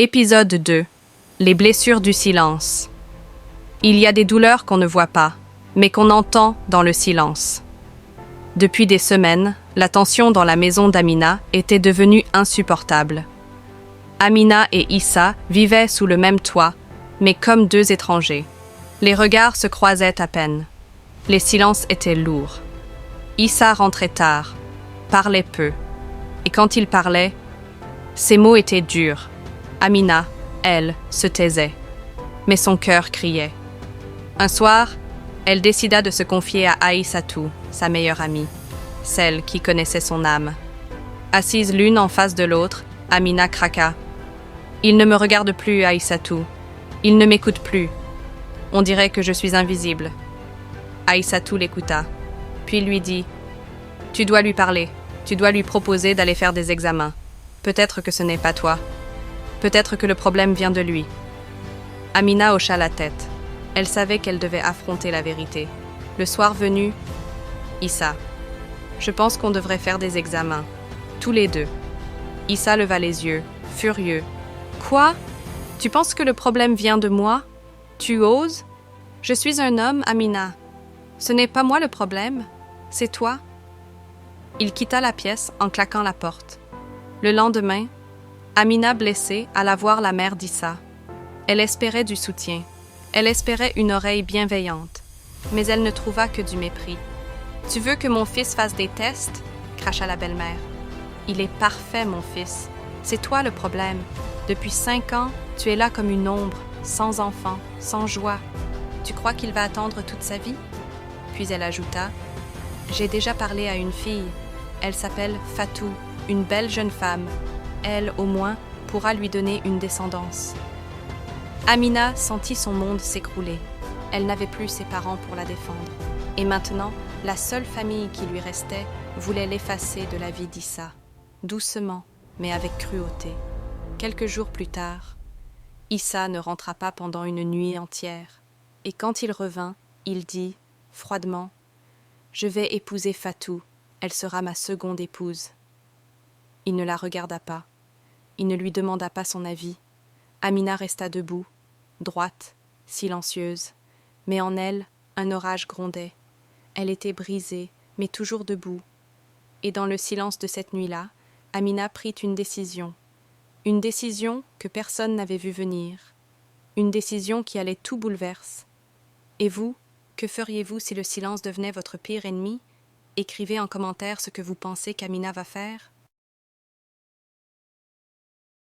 Épisode 2. Les blessures du silence. Il y a des douleurs qu'on ne voit pas, mais qu'on entend dans le silence. Depuis des semaines, la tension dans la maison d'Amina était devenue insupportable. Amina et Issa vivaient sous le même toit, mais comme deux étrangers. Les regards se croisaient à peine. Les silences étaient lourds. Issa rentrait tard, parlait peu, et quand il parlait, ses mots étaient durs. Amina, elle, se taisait, mais son cœur criait. Un soir, elle décida de se confier à Aïssatou, sa meilleure amie, celle qui connaissait son âme. Assises l'une en face de l'autre, Amina craqua. « Il ne me regarde plus, Aïssatou. Il ne m'écoute plus. On dirait que je suis invisible. » Aïssatou l'écouta, puis lui dit « Tu dois lui parler, tu dois lui proposer d'aller faire des examens. Peut-être que ce n'est pas toi. Peut-être que le problème vient de lui. » Amina hocha la tête. Elle savait qu'elle devait affronter la vérité. Le soir venu, Issa. « Je pense qu'on devrait faire des examens. Tous les deux. » Issa leva les yeux, furieux. « Quoi? Tu penses que le problème vient de moi? Tu oses? Je suis un homme, Amina. Ce n'est pas moi le problème, c'est toi. » Il quitta la pièce en claquant la porte. Le lendemain, Amina, blessée, alla voir la mère d'Issa. Elle espérait du soutien. Elle espérait une oreille bienveillante. Mais elle ne trouva que du mépris. « Tu veux que mon fils fasse des tests? » cracha la belle-mère. « Il est parfait, mon fils. C'est toi le problème. Depuis 5 ans, tu es là comme une ombre, sans enfant, sans joie. Tu crois qu'il va attendre toute sa vie? » Puis elle ajouta « J'ai déjà parlé à une fille. Elle s'appelle Fatou, une belle jeune femme. Elle, au moins, pourra lui donner une descendance. » Amina sentit son monde s'écrouler. Elle n'avait plus ses parents pour la défendre. Et maintenant, la seule famille qui lui restait voulait l'effacer de la vie d'Issa. Doucement, mais avec cruauté. Quelques jours plus tard, Issa ne rentra pas pendant une nuit entière. Et quand il revint, il dit, froidement, « Je vais épouser Fatou. Elle sera ma seconde épouse. » Il ne la regarda pas. Il ne lui demanda pas son avis. Amina resta debout, droite, silencieuse. Mais en elle, un orage grondait. Elle était brisée, mais toujours debout. Et dans le silence de cette nuit-là, Amina prit une décision. Une décision que personne n'avait vue venir. Une décision qui allait tout bouleverser. Et vous, que feriez-vous si le silence devenait votre pire ennemi? Écrivez en commentaire ce que vous pensez qu'Amina va faire.